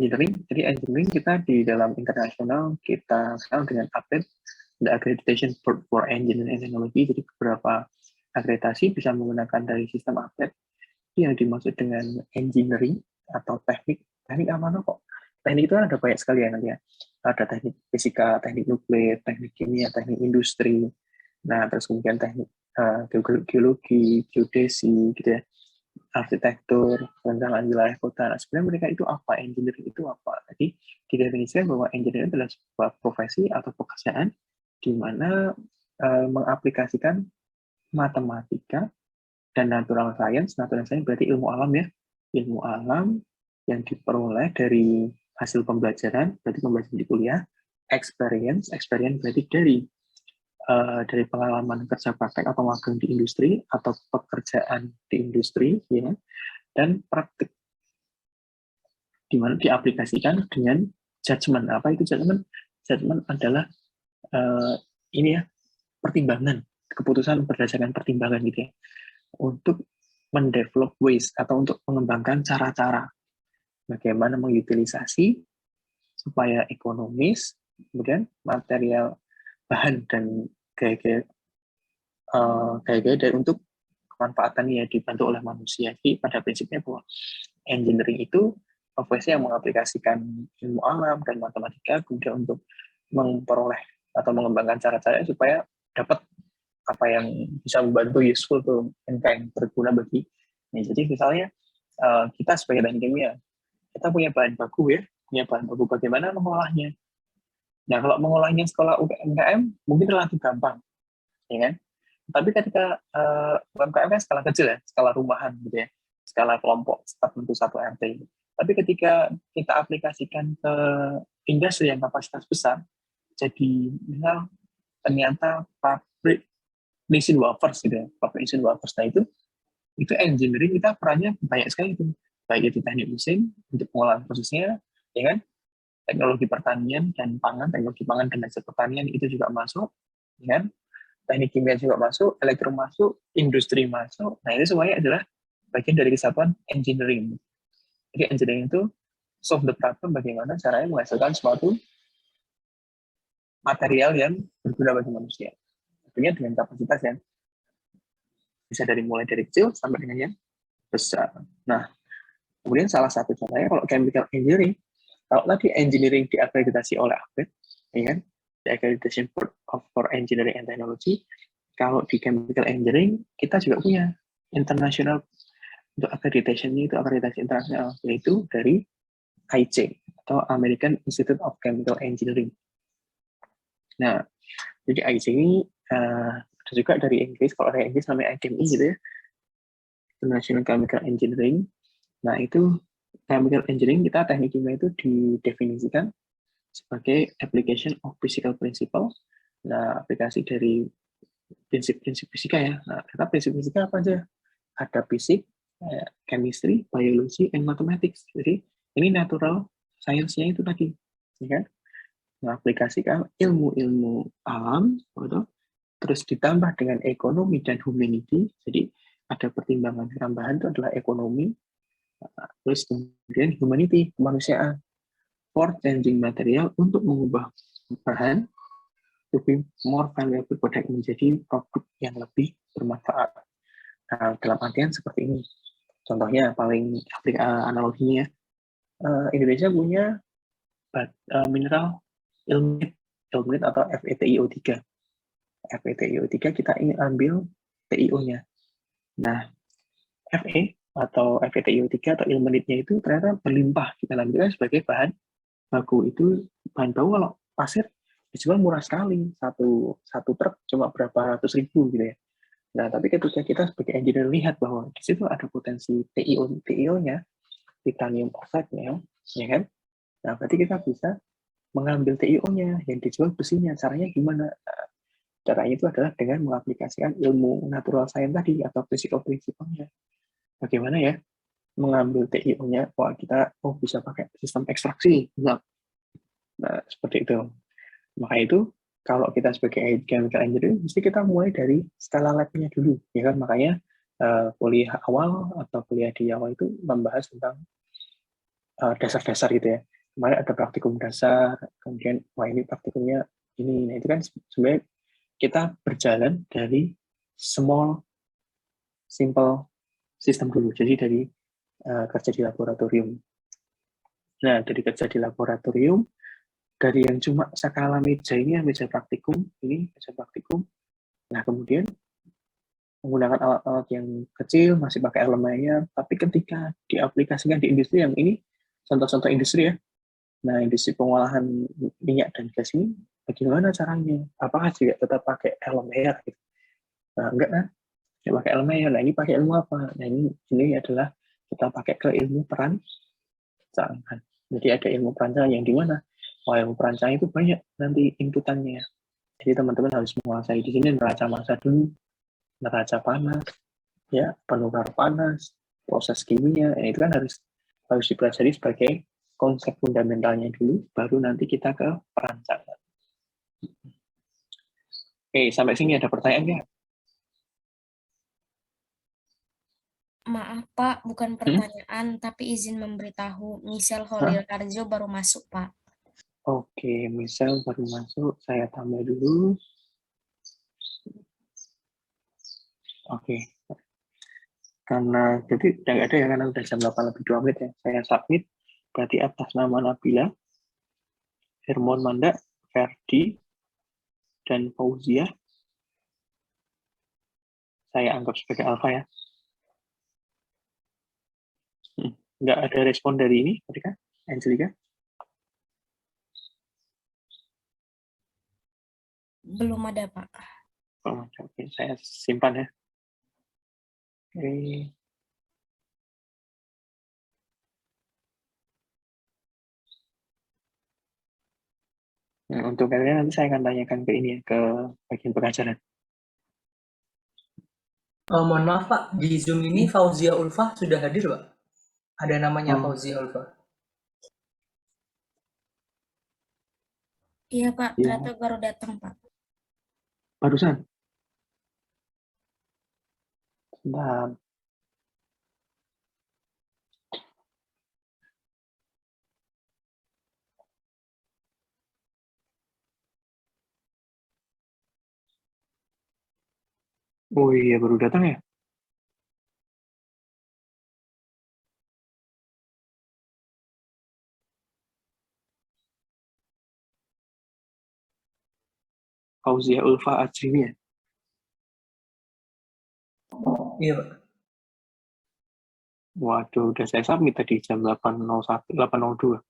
engineering. Jadi engineering kita di dalam internasional kita kenal dengan APET, the Accreditation Board for Engineering and Technology. Jadi beberapa akreditasi bisa menggunakan dari sistem APET. Yang dimaksud dengan engineering atau teknik apa kok? Teknik itu ada banyak sekali ya nanti ya. Ada teknik fisika, teknik nuklir, teknik kimia, teknik industri. Nah, terus kemudian teknik geologi, geodesi, gitu ya, arsitektur, perencanaan wilayah kota. Nah, sebenarnya mereka itu apa? Engineering itu apa? Jadi didefinisikan bahwa engineering adalah sebuah profesi atau pekerjaan di mana mengaplikasikan matematika dan natural science. Natural science berarti ilmu alam ya, ilmu alam yang diperoleh dari hasil pembelajaran, berarti pembelajaran di kuliah. Experience berarti dari pengalaman kerja praktek atau magang di industri atau pekerjaan di industri, ya, dan praktik di mana diaplikasikan dengan judgment. Apa itu judgment? Judgment adalah ini ya, pertimbangan, keputusan berdasarkan pertimbangan gitu ya, untuk mendevelop ways atau untuk mengembangkan cara-cara bagaimana mengutilisasi supaya ekonomis, kemudian material bahan dan gaya-gaya dan untuk kemanfaatannya dibantu oleh manusia. Jadi pada prinsipnya bahwa engineering itu profesi yang mengaplikasikan ilmu alam dan matematika kemudian untuk memperoleh atau mengembangkan cara-cara supaya dapat apa yang bisa membantu useful tuh, yang berguna bagi. Nah, jadi misalnya kita sebagai teknik kimia, kita punya bahan baku ya, punya bahan baku, bagaimana mengolahnya. Nah, kalau mengolahnya sekolah UMKM mungkin relatif gampang, ya kan? Tapi ketika UMKM kan skala kecil ya, skala rumahan gitu ya, skala kelompok tertentu satu RT. Tapi ketika kita aplikasikan ke industri yang kapasitas besar, jadi misal ternyata pabrik mesin wafers gitu ya, pabrik mesin wafers. Nah itu engineering kita perannya banyak sekali itu, baik itu teknik mesin untuk pengolahan prosesnya, ya kan, teknologi pertanian dan pangan, teknologi pangan dan hasil pertanian itu juga masuk, ya kan, teknik kimia juga masuk, elektro masuk, industri masuk. Nah ini semuanya adalah bagian dari kesatuan engineering. Jadi engineering itu solve the problem, bagaimana caranya menghasilkan suatu material yang berguna bagi manusia. Tentunya dengan kapasitas yang bisa mulai dari kecil sampai dengan yang besar. Nah, kemudian salah satu contohnya kalau chemical engineering, kalau tadi engineering diakreditasi oleh APET, ya kan, the Accreditation Board for Engineering and Technology, kalau di chemical engineering kita juga punya international untuk accreditation-nya, itu akreditasi internasional, yaitu dari IC atau American Institute of Chemical Engineering. Nah, jadi IC ini ada juga dari Inggris, kalau dari Inggris namanya ICME gitu ya, International Chemical Engineering. Nah, itu chemical engineering kita teknik kimia itu didefinisikan sebagai application of physical principle. Nah, aplikasi dari prinsip-prinsip fisika ya. Nah, kita prinsip fisika apa aja? Ada fisik, chemistry, biology, and mathematics. Jadi, ini natural science-nya itu tadi, ya kan? Mengaplikasikan ilmu-ilmu alam, gitu, terus ditambah dengan ekonomi dan humanity. Jadi, ada pertimbangan tambahan itu adalah ekonomi, terus kemudian humanity, kemanusiaan, for changing material, untuk mengubah bahan to be more valuable product, menjadi produk yang lebih bermanfaat. Nah, dalam artian seperti ini. Contohnya paling analoginya, Indonesia punya mineral ilmenit atau FeTiO3. FeTiO3 kita ingin ambil TiO-nya. Nah, Fe atau FeTiO3 atau ilmenitnya itu ternyata berlimpah, kita ambilkan sebagai bahan baku. Itu bahan baku kalau pasir dijual murah sekali, satu truk cuma berapa ratus ribu gitu ya. Nah, tapi ketika kita sebagai engineer lihat bahwa di situ ada potensi TiO-nya, titanium oxide-nya, ya kan? Nah, berarti kita bisa mengambil TiO-nya yang dijual besinya. Caranya gimana? Nah, caranya itu adalah dengan mengaplikasikan ilmu natural science tadi atau physical principle-nya. Bagaimana ya mengambil TiO-nya? Wah, kita bisa pakai sistem ekstraksi. Nah, seperti itu. Maka itu kalau kita sebagai chemical engineering, mesti kita mulai dari skala lab-nya dulu, ya kan? Makanya kuliah awal atau kuliah di awal itu membahas tentang dasar-dasar gitu ya. Kemarin ada praktikum dasar, kemudian wah ini praktikumnya ini. Nah itu kan sebenarnya kita berjalan dari small simple system dulu. Jadi dari kerja di laboratorium. Nah dari kerja di laboratorium, dari yang cuma skala meja ini, meja praktikum, ini meja praktikum. Nah kemudian menggunakan alat-alat yang kecil, masih pakai elemennya, tapi ketika diaplikasikan di industri yang ini, contoh-contoh industri ya, nah industri pengolahan minyak dan gas ini, bagaimana caranya? Apakah juga tetap pakai elemen gitu? Nah, enggak kan? Ya, pakai elemen. Nah, ini pakai ilmu apa? Nah, ini adalah kita pakai ke ilmu perancangan. Jadi ada ilmu perancangan yang di mana? Wah, ilmu perancangan itu banyak nanti inputannya. Jadi teman-teman harus menguasai di sini neraca massa dulu, neraca panas, ya penukar panas, proses kimia, itu kan harus dipelajari sebagai konsep fundamentalnya dulu, baru nanti kita ke perancangan. Oke, sampai sini ada pertanyaan nggak? Maaf Pak, bukan pertanyaan, tapi izin memberitahu. Michelle Holil Karjo baru masuk Pak. Oke, Michelle baru masuk, saya tambah dulu. Oke, karena jadi udah nggak ada ya, karena udah jam 8 lebih 2 menit ya, saya submit. Berarti atas nama Nabila, Hermon Manda, Ferdi, dan Fauzia, saya anggap sebagai alpha ya. Nggak ada respon dari ini, mereka, Angelica? Belum ada Pak. Oh, oke, saya simpan ya. Oke. Nah, untuk kalian nanti saya akan tanyakan ke ini ya, ke bagian pengajaran. Mohon maaf Pak, di Zoom ini Fauzia Ulfa sudah hadir Pak? Ada namanya Fauzia Ulfa. Iya Pak, Ya. ternyata baru datang Pak. Barusan? Sebentar. Oh iya, baru datang ya? Fauzia Ulfa Ajrimi ya? Iya Pak. Waduh, udah saya submit tadi jam 8.01, 8.02.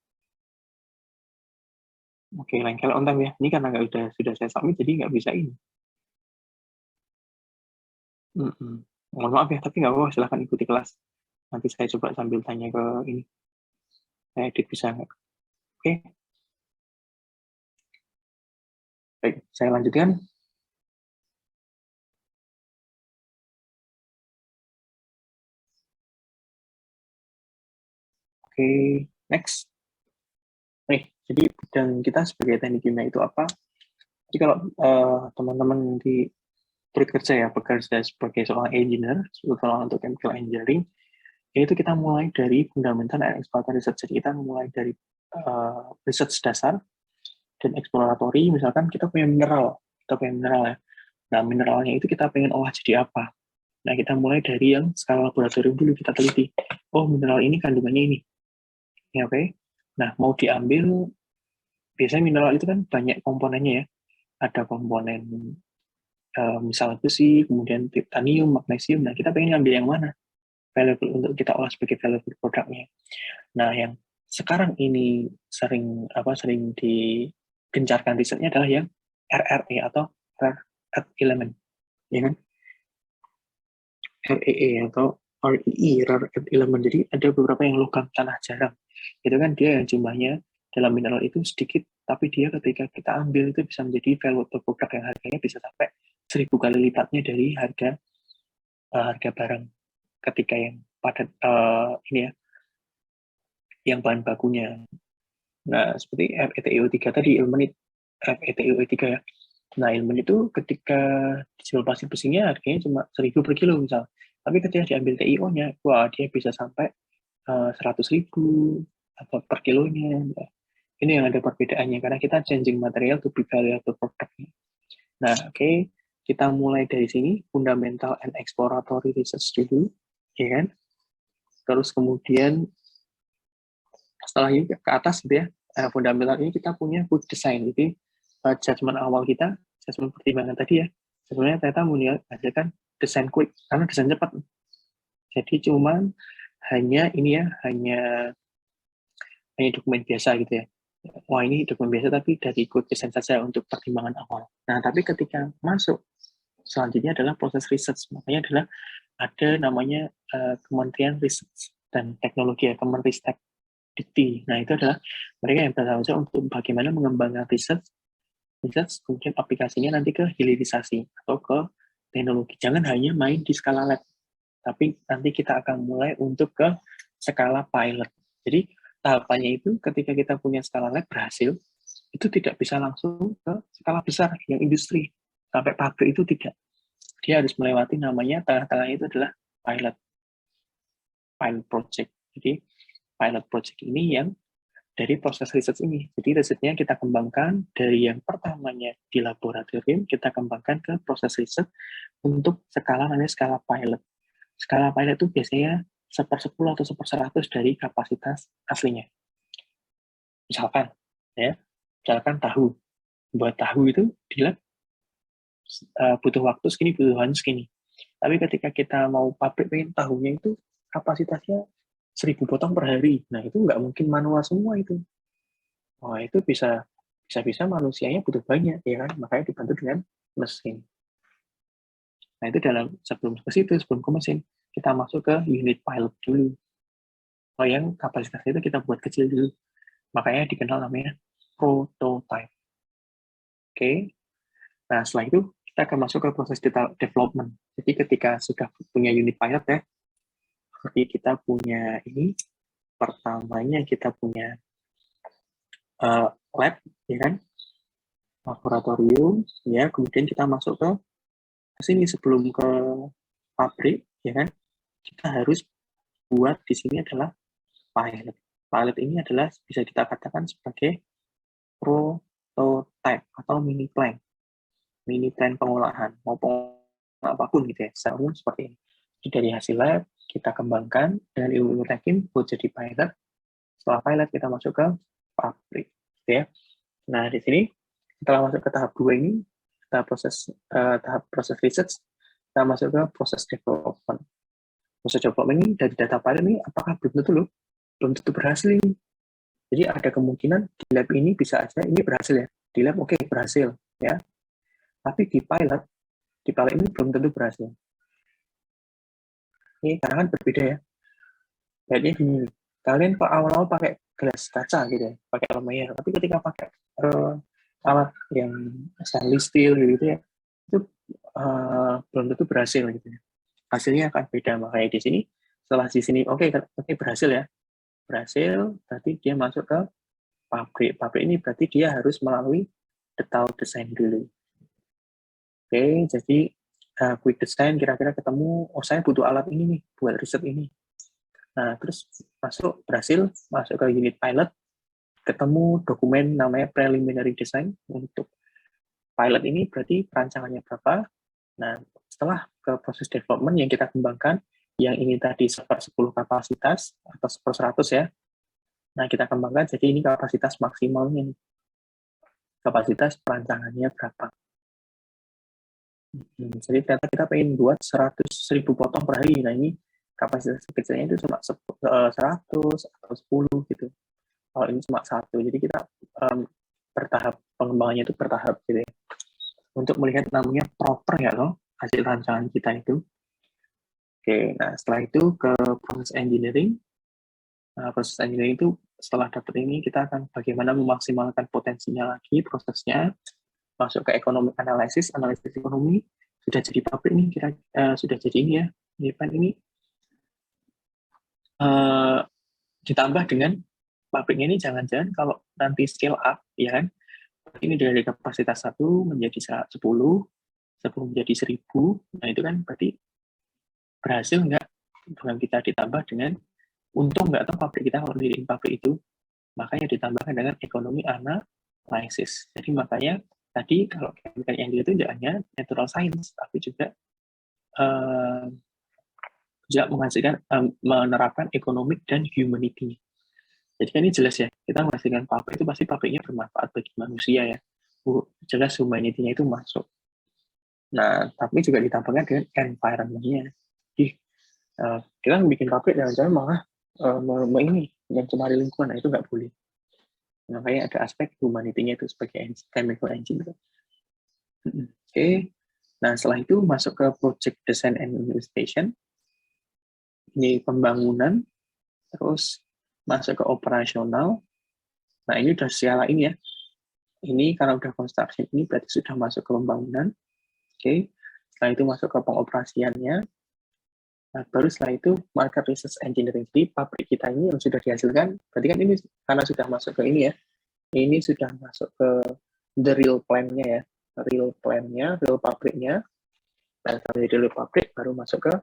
Oke, lain kali on time ya. Ini karena sudah saya submit, jadi nggak bisa ini. Mohon maaf ya, tapi nggak apa-apa, silahkan ikuti kelas. Nanti saya coba sambil tanya ke ini. Saya edit bisa nggak? Oke. Baik, saya lanjutkan. Oke, next. Nih, jadi bidang kita sebagai teknik kimia itu apa? Jadi kalau teman-teman di bekerja ya, bekerja sebagai seorang engineer, terutama untuk chemical engineering, itu kita mulai dari fundamental dan exploratory research. Jadi kita mulai dari research dasar dan exploratory. Misalkan kita punya mineral ya. Nah, mineralnya itu kita pengen olah jadi apa? Nah, kita mulai dari yang skala laboratorium dulu, kita teliti. Oh, mineral ini kandungannya ini. Ya, oke. Nah, mau diambil, biasanya mineral itu kan banyak komponennya ya. Ada komponen misalnya besi, kemudian titanium, magnesium. Nah, kita pengen ambil yang mana? Valuable untuk kita olah sebagai valuable produknya. Nah, yang sekarang ini sering digencarkan risetnya adalah yang RRE atau rare earth element, ya kan? REE atau REE, rare earth element. Jadi ada beberapa yang logam tanah jarang. Itu kan dia yang jumlahnya dalam mineral itu sedikit, tapi dia ketika kita ambil itu bisa menjadi valuable product yang harganya bisa sampai 1000 kali lipatnya dari harga barang ketika yang padat ini ya, yang bahan bakunya. Nah, seperti FeTiO3 tadi, ilmenit FeTiO3 ya. Nah, ilmenit itu ketika dijual pasir besinya harganya cuma 1000 per kilo misal. Tapi ketika diambil TiO-nya, wah dia bisa sampai 100.000 atau per kilonya. Ini yang ada perbedaannya, karena kita changing material to be valuable product. Nah, oke, kita mulai dari sini, fundamental and exploratory research dulu, ya kan? Terus kemudian, setelah ini ke atas gitu ya, fundamental ini kita punya good design. Jadi, judgment awal kita, judgment pertimbangan tadi ya, sebenarnya ternyata ada kan desain quick, karena desain cepat. Jadi cuman hanya ini ya, hanya dokumen biasa gitu ya. Wah, ini dokumen biasa tapi dari good design saja untuk pertimbangan awal. Nah, tapi ketika masuk, selanjutnya adalah proses research. Makanya adalah ada namanya Kementerian Riset dan Teknologi ya, Kemenristek Dikti. Nah, itu adalah mereka yang bertanggung jawab untuk bagaimana mengembangkan research, kemudian aplikasinya nanti ke hilirisasi atau ke teknologi. Jangan hanya main di skala lab, tapi nanti kita akan mulai untuk ke skala pilot. Jadi tahapannya itu ketika kita punya skala lab berhasil, itu tidak bisa langsung ke skala besar yang industri sampai pabrik, itu tidak. Dia harus melewati namanya tengah-tengahnya itu adalah pilot project. Jadi pilot project ini yang dari proses research ini. Jadi risetnya kita kembangkan dari yang pertamanya di laboratorium, kita kembangkan ke proses research untuk skala namanya skala pilot. Skala pilot itu biasanya 1/10 atau 1/100 dari kapasitas aslinya. Misalkan tahu. Buat tahu itu di lab butuh waktu segini, butuhan segini. Tapi ketika kita mau pabrik pengen tahunya itu kapasitasnya 1000 potong per hari. Nah, itu nggak mungkin manual semua itu. Wah, itu bisa manusianya butuh banyak, ya kan? Makanya dibantu dengan mesin. Nah, itu sebelum ke situ, sebelum ke mesin, kita masuk ke unit pilot dulu. Oh, yang kapasitasnya itu kita buat kecil dulu. Makanya dikenal namanya prototype. Oke. Nah, setelah itu kita akan masuk ke proses development. Jadi ketika sudah punya unit pilot ya, seperti kita punya ini, pertamanya kita punya lab, ya kan? Laboratorium, ya. Kemudian kita masuk ke sini sebelum ke pabrik, ya kan? Kita harus buat di sini adalah pilot. Pilot ini adalah bisa kita katakan sebagai prototype atau mini plan pengolahan maupun apapun gitu ya, secara umum seperti ini. Jadi dari hasil lab kita kembangkan dengan ilmu teknik buat jadi pilot. Setelah pilot kita masuk ke pabrik, gitu ya. Nah di sini setelah masuk ke tahap 2 ini, tahap proses research, kita masuk ke proses development. Proses development ini dari data pilot ini apakah belum tentu berhasil ini. Jadi ada kemungkinan di lab ini bisa aja ini berhasil ya. Di lab oke, berhasil ya. Tapi di pilot ini belum tentu berhasil. Ini karena kan berbeda ya. Jadi gini, kalian kalau awal-awal pakai gelas kaca gitu ya, pakai aluminium, tapi ketika pakai alat yang stainless steel gitu ya, itu belum tentu berhasil gitu ya. Hasilnya akan beda. Makanya di sini, setelah di sini oke, berhasil ya. Berhasil, berarti dia masuk ke pabrik. Pabrik ini berarti dia harus melalui detail desain dulu. Oke, jadi quick design kira-kira ketemu, oh saya butuh alat ini nih buat riset ini. Nah, terus berhasil masuk ke unit pilot, ketemu dokumen namanya preliminary design untuk pilot ini berarti perancangannya berapa. Nah, setelah ke proses development yang kita kembangkan, yang ini tadi 1/10 kapasitas atau 1/100 ya. Nah, kita kembangkan jadi ini kapasitas maksimalnya. Kapasitas perancangannya berapa. Jadi ternyata kita pengen buat 100.000 potong per hari. Nah ini kapasitas kecilnya itu cuma 100 atau 10 gitu. Kalau ini cuma 1. Jadi kita bertahap, pengembangannya itu bertahap gitu ya. Untuk melihat namanya proper ya loh hasil rancangan kita itu. Oke, nah setelah itu ke proses engineering. Nah, proses engineering itu setelah dapat ini kita akan bagaimana memaksimalkan potensinya lagi prosesnya. Masuk ke ekonomi analisis ekonomi, sudah jadi pabrik nih, sudah jadi ini ya, ini ditambah dengan pabriknya ini jangan-jangan kalau nanti scale up, ya kan, ini dari kapasitas 1 menjadi 10 menjadi 1000, nah itu kan berarti berhasil nggak dengan kita ditambah dengan untung nggak tahu pabrik kita kalau diriin pabrik itu, makanya ditambahkan dengan ekonomi analisis. Jadi makanya tadi kalau chemical engineering itu tidak hanya natural science, tapi juga juga menghasilkan menerapkan ekonomik dan humanity. Jadi kan ini jelas ya, kita menghasilkan pabrik itu pasti pabriknya bermanfaat bagi manusia ya. Jelas humanity-nya itu masuk. Nah, tapi juga ditambahkan dengan environment-nya. Jadi kita bikin pabrik jangan-jangan malah ini mencemari lingkungan, nah itu nggak boleh. Makanya ada aspek humanity-nya itu sebagai chemical engineer. Oke. Nah, setelah itu masuk ke project design and implementation. Ini pembangunan, terus masuk ke operasional. Nah, ini udah skala ini ya. Ini karena udah construction, ini berarti sudah masuk ke pembangunan. Oke. Setelah itu masuk ke pengoperasiannya. Nah, baru setelah itu market research engineering. Jadi pabrik kita ini yang sudah dihasilkan, berarti kan ini karena sudah masuk ke ini ya. Ini sudah masuk ke the real plan-nya ya. Real plan-nya, real pabriknya. Nah, dari real pabrik baru masuk ke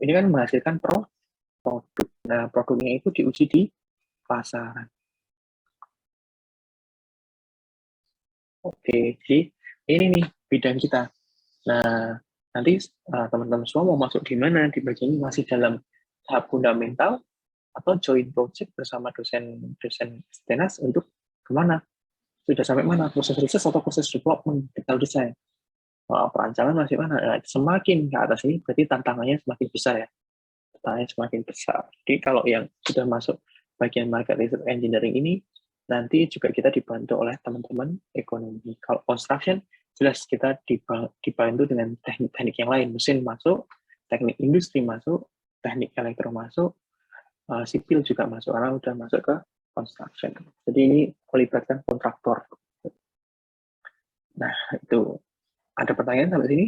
ini kan menghasilkan produk. Nah, produknya itu diuji di pasaran. Oke, jadi ini nih bidang kita. Nah, nanti teman-teman semua mau masuk di mana? Di bagian ini masih dalam tahap fundamental atau joint project bersama dosen Stenas untuk kemana? Sudah sampai mana? Proses riset atau proses development, detail design? Perancangan masih mana? Nah, semakin ke atas ini berarti tantangannya semakin besar ya. Tantangannya semakin besar. Jadi kalau yang sudah masuk bagian market research engineering ini, nanti juga kita dibantu oleh teman-teman ekonomi. Kalau construction, jelas kita dibantu dengan teknik-teknik yang lain. Mesin masuk, teknik industri masuk, teknik elektro masuk, sipil juga masuk, karena udah masuk ke construction. Jadi ini melibatkan kontraktor. Nah, itu. Ada pertanyaan sampai sini?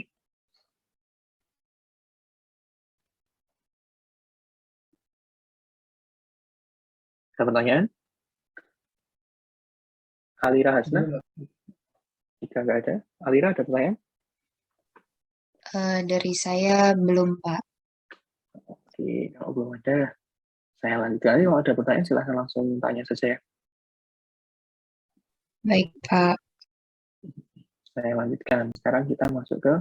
Ada pertanyaan? Alira Hasna? Jika nggak ada, Alira ada pertanyaan? Dari saya belum, Pak. Oke, kalau belum ada, saya lanjutkan. Kalau ada pertanyaan, silahkan langsung tanya saja ya. Baik, Pak. Saya lanjutkan. Sekarang kita masuk ke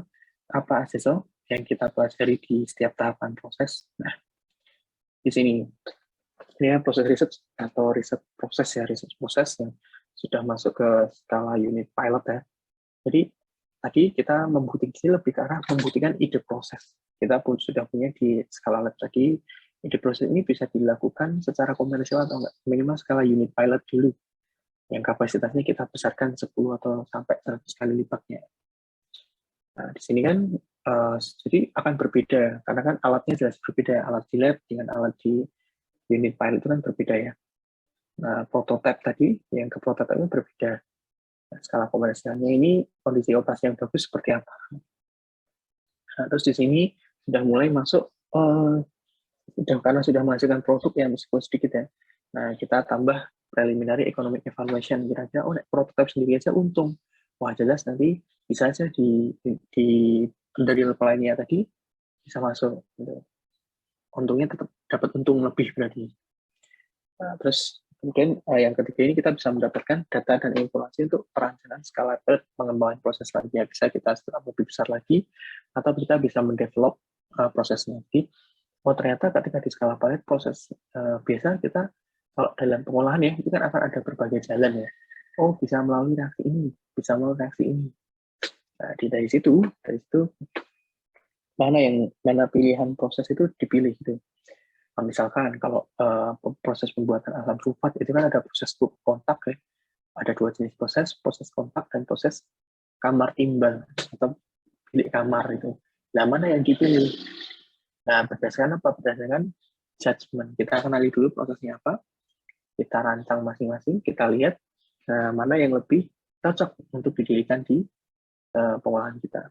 apa saja yang kita pelajari di setiap tahapan proses. Nah, di sini ini ya proses riset atau riset proses ya, riset proses yang sudah masuk ke skala unit pilot ya. Jadi tadi kita membuktikan lebih ke arah membuktikan ide proses. Kita pun sudah punya di skala lab tadi, ide proses ini bisa dilakukan secara komersial atau enggak, minimal skala unit pilot dulu. Yang kapasitasnya kita besarkan 10 atau sampai 100 kali lipatnya. Nah, di sini kan jadi akan berbeda, karena kan alatnya jelas berbeda. Alat di lab dengan alat di unit pilot itu kan berbeda ya. Nah, prototipe tadi, yang ke prototipe itu berbeda. Nah, skala komersialnya ini kondisi operasi yang bagus seperti apa. Nah, terus di sini sudah mulai masuk, karena sudah menghasilkan produk yang meskipun sedikit ya. Nah, kita tambah preliminary economic evaluation. Kira-kira, prototipe sendiri aja untung. Wah, jelas nanti bisa aja dari lainnya tadi bisa masuk. Gitu. Untungnya tetap dapat untung lebih berarti. Nah, terus kemudian yang ketiga ini kita bisa mendapatkan data dan informasi untuk perancangan skala pengembangan proses lainnya. Bisa kita lebih besar lagi, atau kita bisa mendevelop prosesnya. Jadi, ternyata ketika di skala pilot proses biasa kita kalau dalam pengolahan ya itu kan akan ada berbagai jalan ya. Oh, bisa melalui reaksi ini, bisa melalui reaksi ini. Nah, dari situ mana pilihan proses itu dipilih gitu. Nah, misalkan kalau proses pembuatan asam sulfat itu kan ada proses kontak ya. Ada dua jenis proses kontak dan proses kamar timbal atau bilik kamar itu. Nah, mana yang dipilih? Nah, berdasarkan apa? Berdasarkan judgment. Kita kenali dulu prosesnya apa, kita rancang masing-masing, kita lihat mana yang lebih cocok untuk didirikan di pengolahan kita.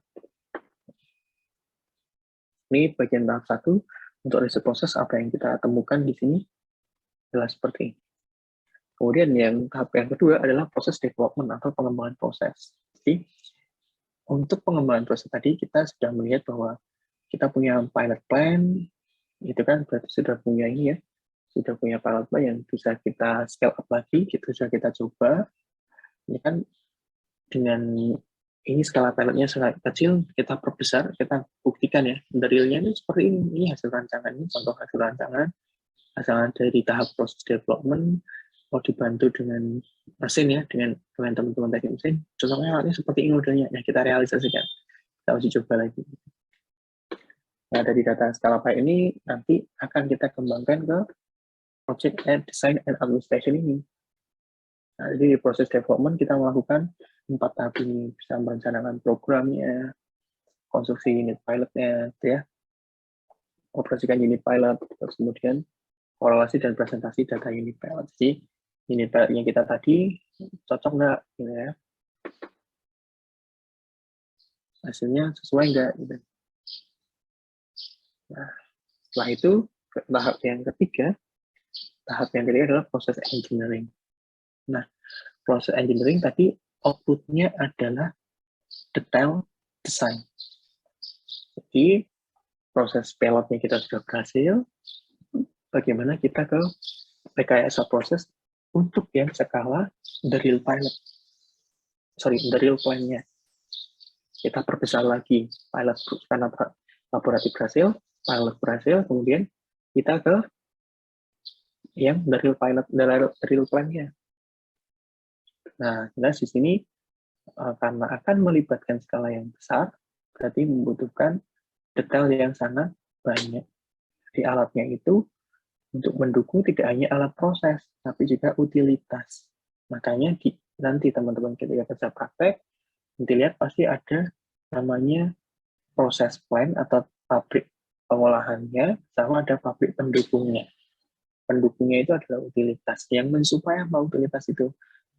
Ini bagian tahap 1 untuk riset proses. Apa yang kita temukan di sini adalah seperti ini. Kemudian yang tahap yang kedua adalah proses development atau pengembangan proses. Jadi untuk pengembangan proses tadi kita sudah melihat bahwa kita punya pilot plan, itu kan berarti sudah punya ini ya, sudah punya pilot plan yang bisa kita scale up lagi, gitu sudah kita coba. Ini kan dengan ini skala pilotnya sangat kecil, kita perbesar, kita buktikan ya, realnya ini seperti ini hasil rancangan, ini contoh hasil rancangan dari tahap proses development, mau dibantu dengan mesin ya, dengan teman-teman teknik mesin, contohnya alatnya seperti ini modelnya, ya kita realisasikan, kita uji coba lagi. Nah, dari data skala pilot ini nanti akan kita kembangkan ke project and design and administration ini. Nah, jadi di proses development kita melakukan 4 tahap ini, bisa merencanakan programnya, konstruksi unit pilotnya, gitu ya, operasikan unit pilot, terus kemudian korelasi dan presentasi data unit pilot. Jadi unit pilotnya kita tadi cocok nggak, gitu ya? Hasilnya sesuai nggak? Gitu. Nah, setelah itu tahap yang ketiga adalah proses engineering. Nah, proses engineering tadi outputnya adalah detail design. Jadi proses pilotnya kita sudah berhasil, bagaimana kita ke rekayasa proses untuk yang skala the real pilot. The real plan-nya. Kita perbesar lagi pilot karena laboratorium berhasil, pilot berhasil, kemudian kita ke yang the real pilot, the real plan-nya. Nah, jelas di sini karena akan melibatkan skala yang besar, berarti membutuhkan detail yang sangat banyak. Di alatnya itu untuk mendukung tidak hanya alat proses, tapi juga utilitas. Makanya nanti teman-teman ketika kerja praktek, nanti lihat pasti ada namanya proses plan atau pabrik pengolahannya, sama ada pabrik pendukungnya. Pendukungnya itu adalah utilitas. Yang mensuplai apa utilitas itu?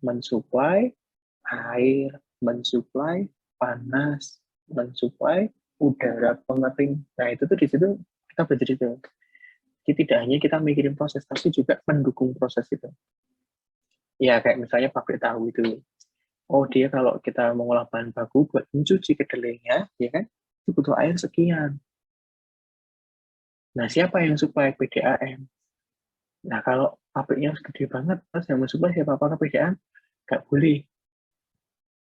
Mensuplai air, mensuplai panas, mensuplai udara pengering. Nah, itu tuh di situ kita belajar itu. Jadi tidak hanya kita mikirin proses, tapi juga mendukung proses itu. Ya, kayak misalnya pabrik tahu itu. Oh, dia kalau kita mengolah bahan baku buat mencuci kedelainya, ya kan, itu butuh air sekian. Nah, siapa yang supply PDAM? Nah, kalau pabriknya gede banget, terus yang mensuplai siapa? Apakah PDAM? Nggak boleh.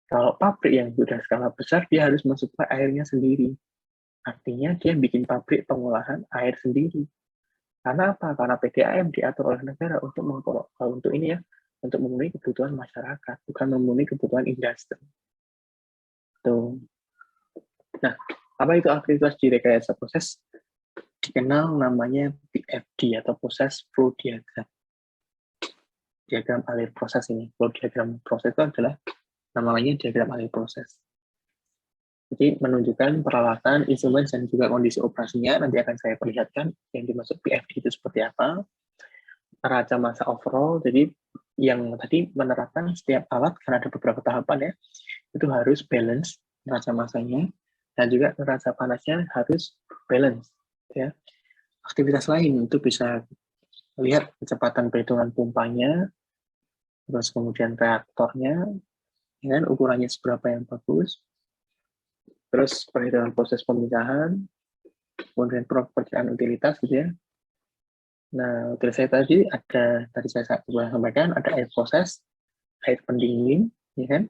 Kalau pabrik yang sudah skala besar, dia harus mensuplai airnya sendiri. Artinya dia bikin pabrik pengolahan air sendiri. Karena apa? Karena PDAM diatur oleh negara untuk ini ya, untuk memenuhi kebutuhan masyarakat, bukan memenuhi kebutuhan industri. Tuh. Nah, apa itu aktivitas di rekayasa proses? Dikenal namanya PFD atau proses flow diagram. Diagram alir proses ini. Flow diagram proses itu adalah namanya diagram alir proses. Jadi menunjukkan peralatan, instrumen, dan juga kondisi operasinya. Nanti akan saya perlihatkan yang dimaksud PFD itu seperti apa. Neraca massa overall, jadi yang tadi menerapkan setiap alat, karena ada beberapa tahapan ya, itu harus balance neraca massanya, dan juga neraca panasnya harus balance. Ya. Aktivitas lain itu bisa lihat kecepatan perhitungan pompanya, terus kemudian reaktornya, dengan ukurannya seberapa yang bagus, terus perhitungan proses pemisahan, kemudian pekerjaan utilitas gitu ya. Nah, utilitas tadi tadi saya sampaikan, ada air proses, air pendingin, ya kan?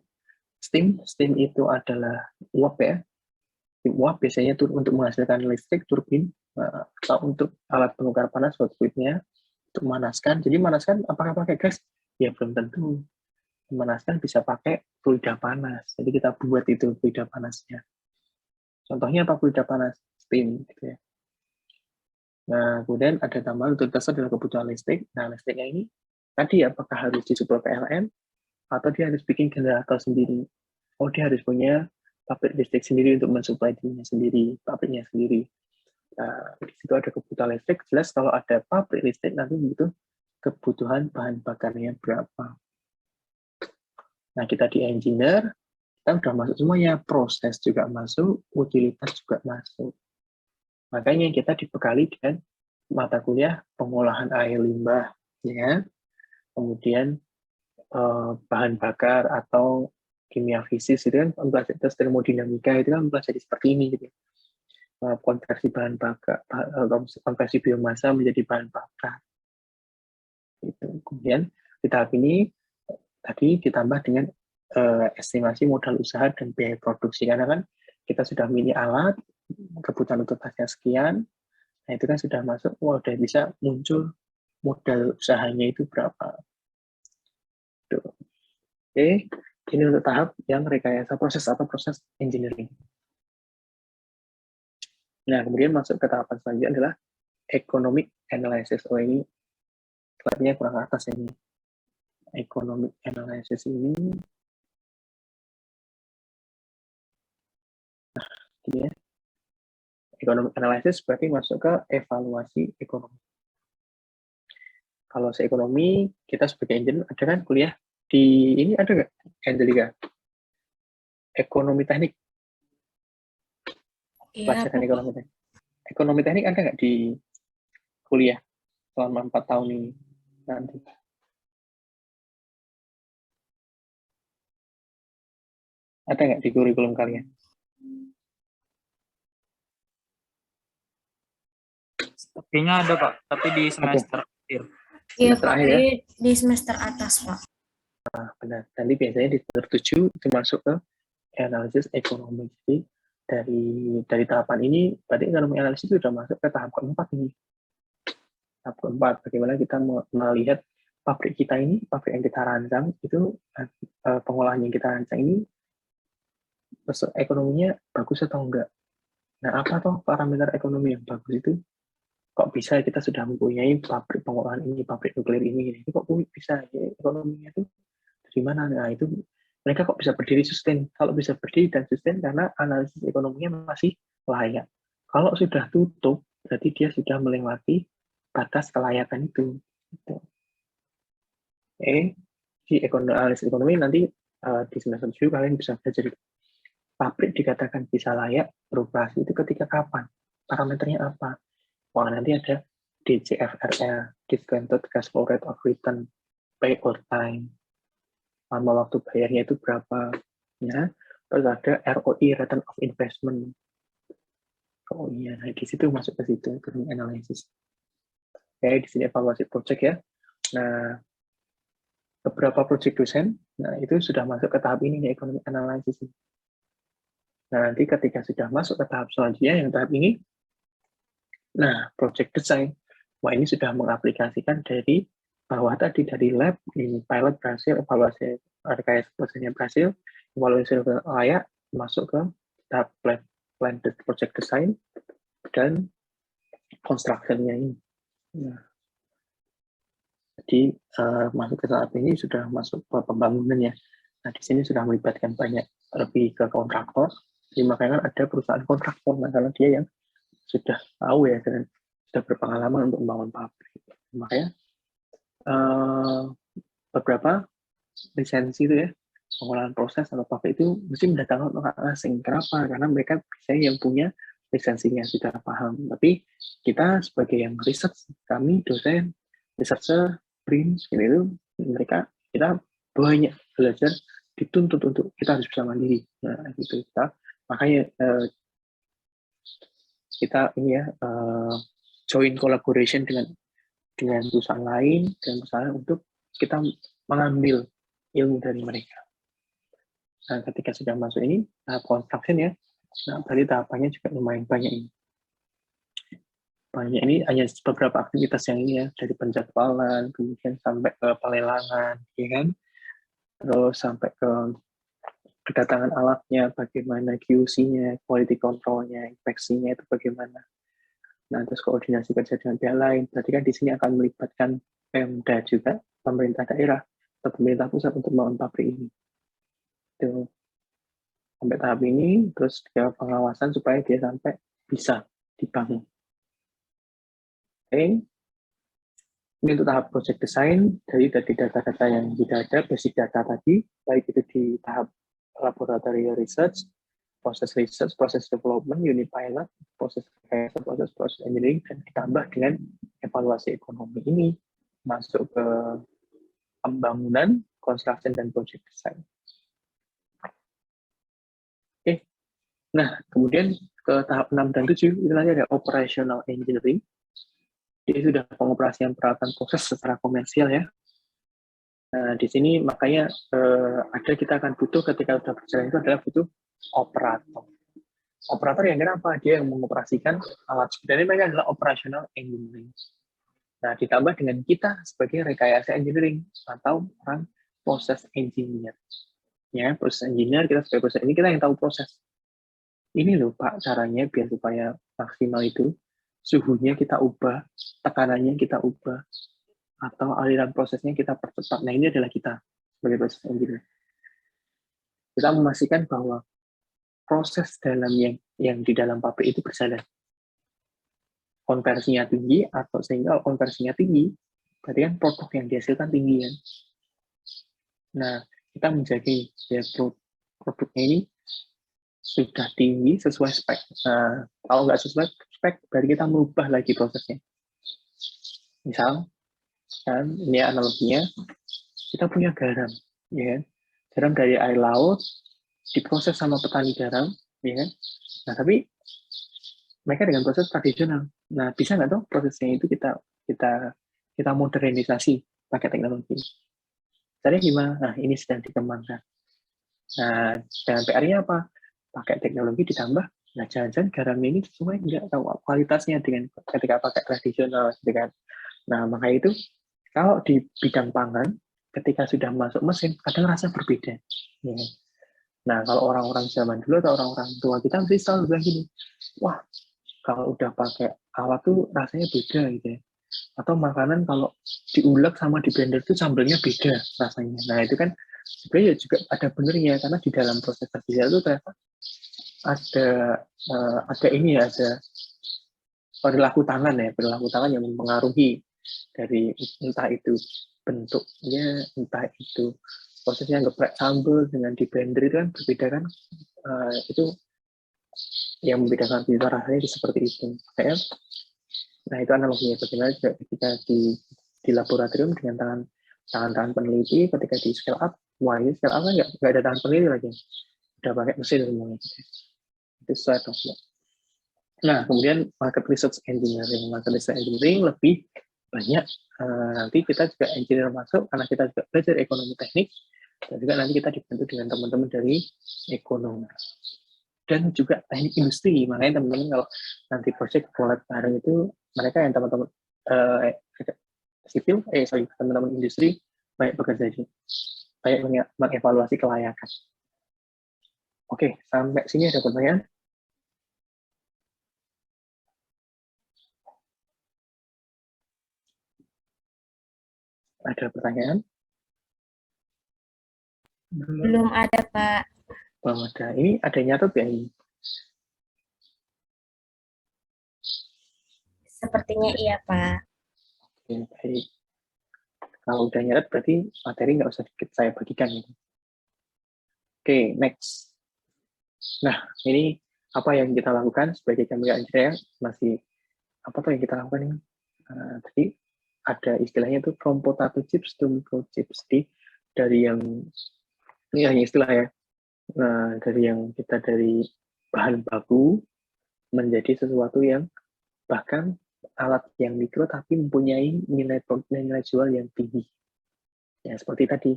Steam itu adalah uap ya. Uap biasanya untuk menghasilkan listrik, turbin, atau untuk alat penukar panas, hot fluidnya, untuk memanaskan. Jadi manaskan apakah pakai gas? Ya belum tentu. Memanaskan bisa pakai fluida panas. Jadi kita buat itu fluida panasnya. Contohnya apa fluida panas? Steam. Gitu ya. Nah, kemudian ada tambahan utilitas adalah kebutuhan listrik. Nah, listriknya ini tadi apakah harus disuplai PLN atau dia harus bikin generator sendiri? Oh, dia harus punya pabrik listrik sendiri untuk mensuplai dirinya sendiri, pabriknya sendiri. Nah, di situ ada kebutuhan listrik. Jelas kalau ada pabrik listrik nanti butuh kebutuhan bahan bakarnya berapa. Nah, kita di engineer, kita udah masuk semuanya. Proses juga masuk, utilitas juga masuk. Makanya kita dibekali dengan mata kuliah pengolahan air limbah, ya. Kemudian bahan bakar atau kimia fisis itu kan mempelajari termodinamika itu kan mempelajari seperti ini gitu. Konversi bahan bakar, konversi biomasa menjadi bahan bakar. Gitu. Kemudian di tahap ini tadi ditambah dengan estimasi modal usaha dan biaya produksi, karena kan kita sudah milih alat, kebutuhan utilitasnya sekian, nah itu kan sudah masuk, udah bisa muncul modal usahanya itu berapa. Tuh. Oke, ini untuk tahap yang rekayasa proses atau proses engineering. Nah, kemudian masuk ke tahapan selanjutnya adalah economic analysis. Oh, ini slide-nya kurang atas ini. Economic analysis ini, ya. Economic analysis berarti masuk ke evaluasi ekonomi. Kalau seekonomi, kita sebagai engineer ada kan kuliah di ini, ada nggak, Angelica? Ekonomi teknik, Iya, pelajaran Pak. ekonomi teknik. Ekonomi teknik ada nggak di kuliah selama 4 tahun ini nanti? Ada nggak di kurikulum kalian? Sepertinya ada Pak, tapi di semester akhir. Iya, Semester Pak. akhir ya? Di semester atas, Pak. Nah, benar. Nanti biasanya di semester 7 itu masuk ke analisis ekonomi. Jadi dari tahapan ini, berarti ekonomi analisis itu sudah masuk ke tahap keempat ini. Tahap keempat, bagaimana kita melihat pabrik kita ini, pabrik yang kita rancang, itu pengolahan yang kita rancang ini, ekonominya bagus atau enggak. Nah, apa toh parameter ekonomi yang bagus itu? Kok bisa kita sudah mempunyai pabrik pengolahan ini, pabrik nuklir ini kok bisa ya, ekonominya itu dari mana? Nah, itu mereka kok bisa berdiri sustain. Kalau bisa berdiri dan sustain karena analisis ekonominya masih layak. Kalau sudah tutup, berarti dia sudah melewati batas kelayakan itu. Gitu. Di analisis ekonomi nanti di semester 7 kalian bisa belajar pabrik dikatakan bisa layak beroperasi itu ketika kapan? Parameternya apa? Wah, nanti ada DCFRR, Discounted Cash Flow Rate of Return, Pay or Time, lama waktu bayarnya itu berapa, ya. Terus ada ROI, Return of Investment. Oh iya, nah di situ masuk ke situ, ekonomi analisis. Oke, di sini evaluasi project ya. Nah, beberapa project dosen, nah itu sudah masuk ke tahap ini, ekonomi analisis. Nah, nanti ketika sudah masuk ke tahap selanjutnya, yang tahap ini, nah, project design, wah ini sudah mengaplikasikan dari bawah tadi, dari lab, ini pilot berhasil, evaluasi rekayasa prosesnya berhasil, evaluasi layak, masuk ke tahap plan project design, dan construction-nya ini. Nah, jadi masuk ke tahap ini sudah masuk ke pembangunan ya. Nah, di sini sudah melibatkan banyak, lebih ke kontraktor, jadi makanya ada perusahaan kontraktor, nah karena dia yang sudah tahu ya, dan sudah berpengalaman untuk membangun pabrik. Makanya beberapa lisensi itu ya, pengolahan proses atau pabrik itu mesti mendatangkan orang asing. Kenapa? Karena mereka bisa yang punya lisensinya sudah paham. Tapi kita sebagai yang research, kami dosen, researcher, BRIN, gitu, kita banyak belajar, dituntut untuk kita harus bisa mandiri. Nah, gitu kita. Makanya kita ini ya join collaboration dengan perusahaan lain dan perusahaan untuk kita mengambil ilmu dari mereka. Nah, ketika sudah masuk ini tahap construction ya, nah berarti tahapannya juga lumayan banyak ini. Banyak ini hanya beberapa aktivitas yang ini ya, dari penjadwalan, kemudian sampai ke pelelangan, ya kan? Terus sampai ke kedatangan alatnya, bagaimana QC-nya, quality control-nya, inspeksinya itu bagaimana. Nah, terus koordinasi kerja dengan pihak lain. Berarti kan di sini akan melibatkan Pemda juga, pemerintah daerah, atau pemerintah pusat untuk membangun pabrik ini. Itu. Sampai tahap ini, terus dia pengawasan supaya dia sampai bisa dibangun. Oke. Ini untuk tahap project design, dari data-data yang tidak ada, basic data tadi, baik itu di tahap laboratory research, proses research, proses development, unit pilot, proses engineering, dan ditambah dengan evaluasi ekonomi ini masuk ke pembangunan, construction, dan project design. Oke, nah kemudian ke tahap 6 dan 7 itu nanti ada operational engineering. Jadi sudah pengoperasian peralatan proses secara komersial ya. Nah, di sini makanya ada kita akan butuh ketika sudah berjalan itu adalah butuh operator. Operator yang kenapa? Dia yang mengoperasikan alat. Sebenarnya mereka adalah operational engineering. Nah, ditambah dengan kita sebagai rekayasa engineering atau orang proses engineer. Ya, proses engineer, kita sebagai proses ini kita yang tahu proses. Ini loh Pak caranya biar supaya maksimal itu, suhunya kita ubah, tekanannya kita ubah, atau aliran prosesnya kita percepat. Nah, ini adalah kita sebagai proses engineer. Kita memastikan bahwa proses dalam yang di dalam pabrik itu berjalan. Konversinya tinggi, atau sehingga konversinya tinggi, berarti kan produk yang dihasilkan tinggi kan. Nah, kita menjaga ya, produknya ini sudah tinggi sesuai spek. Nah, kalau nggak sesuai spek, berarti kita merubah lagi prosesnya. Misal, kan, ini analoginya, kita punya garam, ya kan? Garam dari air laut, diproses sama petani garam, ya kan? Nah, tapi mereka dengan proses tradisional. Nah, bisa nggak tuh prosesnya itu kita modernisasi pakai teknologi? Caranya gimana? Nah, ini sedang dikembangkan. Nah, dan PR-nya apa? Pakai teknologi ditambah. Nah, jangan-jangan garam ini sesuai nggak tahu kualitasnya dengan ketika pakai tradisional, gitu kan? Nah, makanya itu kalau di bidang pangan, ketika sudah masuk mesin, kadang rasa berbeda. Ya. Nah, kalau orang-orang zaman dulu atau orang-orang tua kita mesti selalu bilang gini, wah, kalau udah pakai alat tuh rasanya beda gitu ya. Atau makanan kalau diulek sama di blender tuh sambelnya beda rasanya. Nah, itu kan sebenarnya juga ada benernya, karena di dalam proses tradisional itu ternyata ada ini ya, ada perilaku tangan yang mempengaruhi dari entah itu bentuknya, entah itu prosesnya ngeprek sambal dengan di blender itu kan berbeda kan. Itu yang membedakan kita rasanya seperti itu. Nah, itu analoginya bagaimana juga ketika di laboratorium dengan tangan peneliti, ketika di scale up, wah ini scale up kan nggak ada tangan peneliti lagi, udah pakai mesin semuanya. Itu sesuai dong. Nah, kemudian market research engineering lebih banyak. Nanti kita juga engineer masuk karena kita juga belajar ekonomi teknik, dan juga nanti kita dibantu dengan teman-teman dari ekonomi dan juga teknik industri. Makanya teman-teman kalau nanti project collab bareng itu, mereka yang teman-teman sipil, teman-teman industri banyak bekerja di, banyak mengevaluasi kelayakan. Oke, sampai sini ada pertanyaan? Ada pertanyaan? Belum ada, Pak. Belum ada. Ini ada nyatet ya ini? Sepertinya iya, Pak. Oke, baik. Kalau udah nyatet berarti materi nggak usah saya bagikan. Gitu. Oke, next. Nah, ini apa yang kita lakukan sebagai chemical engineer? Masih apa tuh yang kita lakukan ini? Tadi ada istilahnya itu from potato chips to micro chips. Jadi dari yang ini hanya istilah ya. Nah, dari yang kita dari bahan baku menjadi sesuatu yang bahkan alat yang mikro tapi mempunyai nilai jual yang tinggi. Ya, seperti tadi,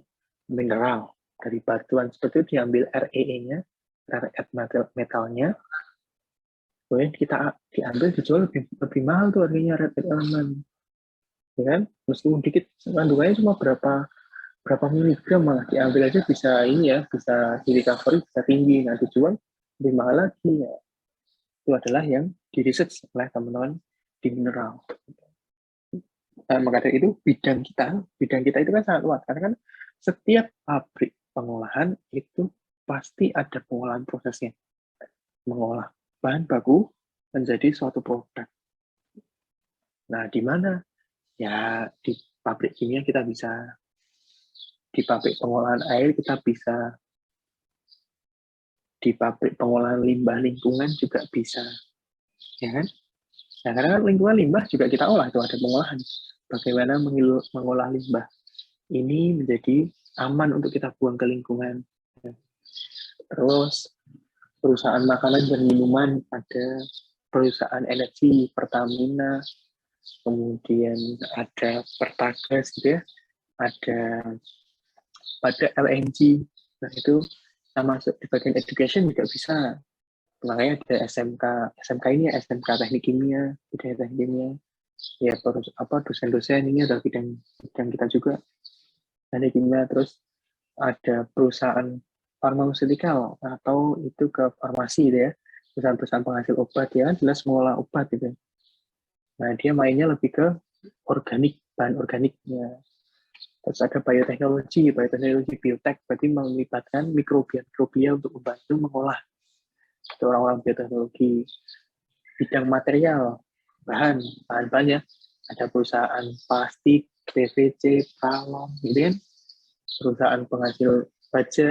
mineral dari batuan seperti itu diambil REE-nya, rare earth metalnya, kemudian kita diambil dijual lebih mahal tuh harganya rare earth element. Ya kan? Meskipun dikit kandungannya cuma berapa miligram, malah diambil aja bisa ini ya, bisa di recovery bisa tinggi, nanti jual lebih mahal lagi ya. Itu adalah yang di research oleh teman-teman di mineral. Maka dari itu bidang kita itu kan sangat luas, karena kan setiap pabrik pengolahan itu pasti ada pengolahan prosesnya, mengolah bahan baku menjadi suatu produk. Nah, di mana? Ya, di pabrik kimia kita bisa, di pabrik pengolahan air kita bisa, di pabrik pengolahan limbah lingkungan juga bisa, ya kan? Nah, karena kan lingkungan limbah juga kita olah, itu ada pengolahan. Bagaimana mengolah limbah ini menjadi aman untuk kita buang ke lingkungan. Terus perusahaan makanan dan minuman, ada perusahaan energi, Pertamina, kemudian ada Pertagas gitu ya, ada pada LNG. Nah, itu kita masuk di bagian education juga bisa. Makanya ada SMK ini ya, SMK Teknik Kimia, Budaya Teknik Kimia. Ya, terus dosen-dosen ini adalah bidang kita juga. Teknik Kimia, terus ada perusahaan farmaseutical atau itu ke farmasi gitu ya. Perusahaan-perusahaan penghasil obat ya kan jelas mengolah obat gitu. Nah, dia mainnya lebih ke organik, bahan organiknya. Terus ada bioteknologi biotek, berarti melibatkan mikrobia untuk membantu mengolah. Itu orang-orang bioteknologi. Bidang material, bahan-bahannya, ada perusahaan plastik, PVC, kalong, gitu kan. Perusahaan penghasil baja,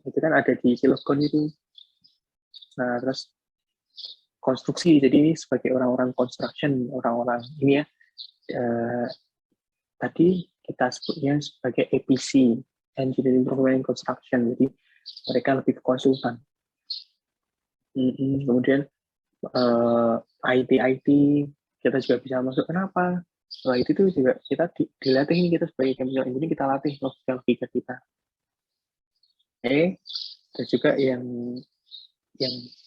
itu kan ada di Cilegon itu. Nah, terus konstruksi, jadi ini sebagai orang-orang construction, orang-orang ini ya, tadi kita sebutnya sebagai EPC, Engineering Programming Construction, jadi mereka lebih ke konsultan. Kemudian IT kita juga bisa masuk. Kenapa? Setelah itu juga kita dilatih ini, kita sebagai chemical engineering kita latih logika kita. Dan juga yang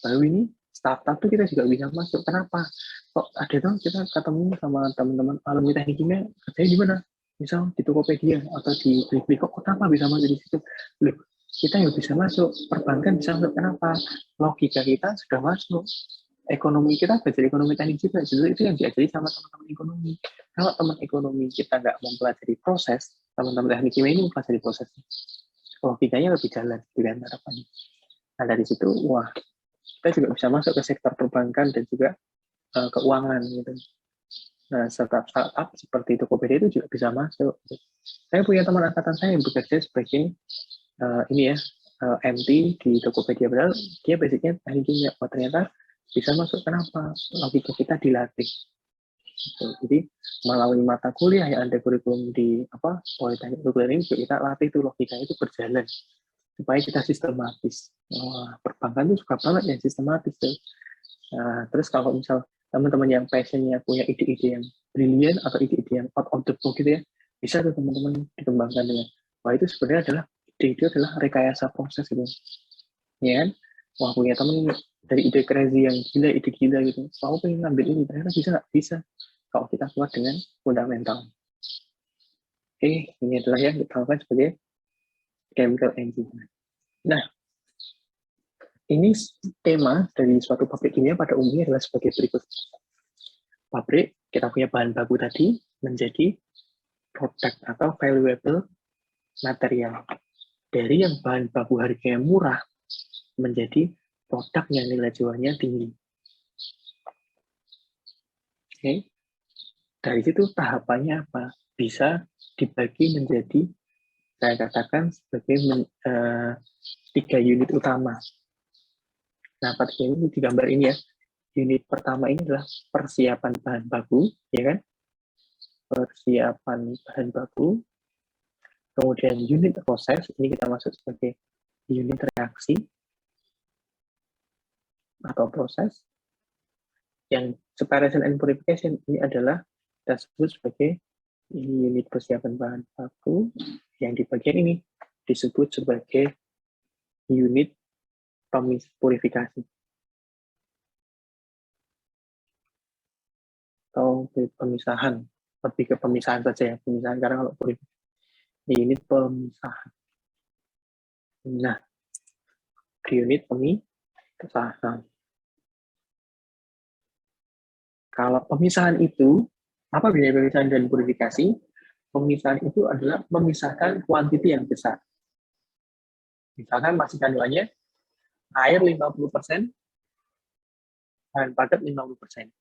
baru ini startup tuh kita juga bisa masuk. Kenapa? Kok ada tuh kita ketemu sama teman-teman alumni teknik kimia kerjanya di mana? Misal di Tokopedia atau di Blik, kok kenapa bisa masuk di situ? Loh, kita yang bisa masuk, perbankan bisa masuk. Kenapa? Logika kita sudah masuk. Ekonomi kita belajar ekonomi teknik juga, justru itu yang diajari sama teman-teman ekonomi. Kalau teman ekonomi kita nggak mempelajari proses, teman-teman teknik kimia ini mempelajari proses. Logikanya lebih jalan dengan harapannya. Nah, dari situ, wah, kita juga bisa masuk ke sektor perbankan dan juga keuangan gitu. Nah, startup seperti Tokopedia itu juga bisa masuk. Saya punya teman angkatan saya yang bekerja sebagai MT di Tokopedia, padahal dia basicnya teknik kimia. Ternyata bisa masuk. Kenapa? Logika kita dilatih. Jadi melalui mata kuliah yang ada kurikulum di Politeknik Nuclear ini juga kita latih itu logika itu berjalan supaya kita sistematis. Perbankan itu suka banget yang sistematis tuh. Nah, terus kalau misal teman-teman yang passionnya punya ide-ide yang brilian atau ide-ide yang out of the box gitu ya, bisa tuh teman-teman dikembangkan dengan. Wah, itu sebenarnya adalah ide-ide adalah rekayasa proses gitu. Ya kan? Wah, punya temen dari ide crazy yang gila, ide gila gitu. Aku pengen ngambil ini, ternyata bisa nggak? Bisa. Kalau kita kuat dengan fundamental. Ini adalah yang kita lakukan sebagai chemical engineer. Nah, ini tema dari suatu pabrik kimia pada umumnya adalah sebagai berikut. Pabrik, kita punya bahan baku tadi menjadi produk atau valuable material. Dari yang bahan baku harganya murah menjadi produk yang nilai jualnya tinggi. Oke. Dari situ tahapannya apa? Bisa dibagi menjadi, saya katakan sebagai 3 unit utama. Nah, pada ini di gambar ini ya, unit pertama ini adalah persiapan bahan baku, ya kan? Persiapan bahan baku. Kemudian unit proses, ini kita masuk sebagai unit reaksi atau proses. Yang separation and purification ini adalah kita sebut sebagai unit persiapan bahan baku, yang di bagian ini disebut sebagai unit purifikasi atau pemisahan, lebih ke pemisahan saja ya, pemisahan, karena kalau purifikasi unit pemisahan. Nah, di unit pemisahan. Kalau pemisahan itu, apa bedanya pemisahan dan purifikasi? Pemisahan itu adalah memisahkan kuantiti yang besar. Misalkan masih kandungannya air 50%, bahan padat 50%.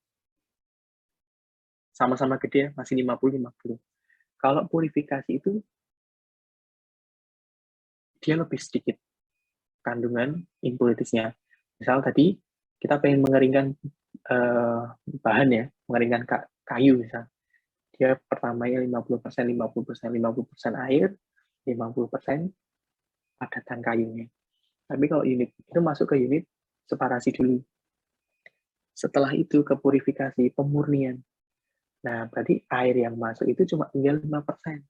Sama-sama gede, masih 50-50. Kalau purifikasi itu, dia lebih sedikit kandungan impuritisnya. Misal tadi, kita pengen mengeringkan bahan ya, mengeringkan kayu misal. Dia pertamanya 50%, 50%, 50% air, 50% padatan kayunya. Tapi kalau unit itu masuk ke unit separasi dulu. Setelah itu ke purifikasi, pemurnian. Nah, berarti air yang masuk itu cuma tinggal 5%.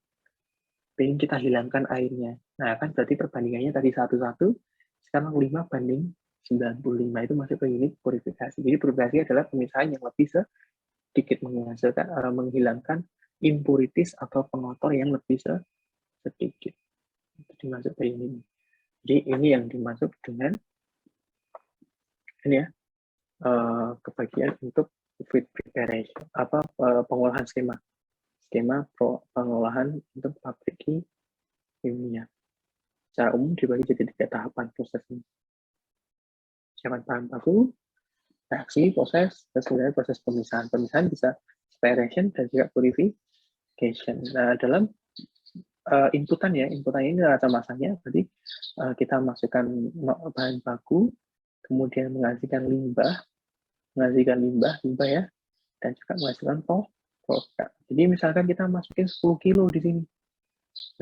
Pengen kita hilangkan airnya. Nah, kan berarti perbandingannya tadi 1-1, sekarang 5:95 itu masuk ke unit purifikasi. Jadi purifikasi adalah pemisahan yang lebih sedikit menghilangkan impurities atau pengotor yang lebih sedikit. Itu dimasuk ke ini. Jadi ini yang dimasuk dengan ini ya, kebagian untuk feed preparation, pengolahan skema pengolahan untuk pabrik kimia. Secara umum dibagi jadi 3 tahapan prosesnya. Siapan bahan baku, reaksi, proses, dan kemudian proses pemisahan. Pemisahan bisa separation dan juga purification. Nah, dalam inputan ini rata masanya, berarti kita masukkan bahan baku, kemudian menghasilkan limbah ya, dan juga menghasilkan produk. Jadi misalkan kita masukin 10 kilo di sini.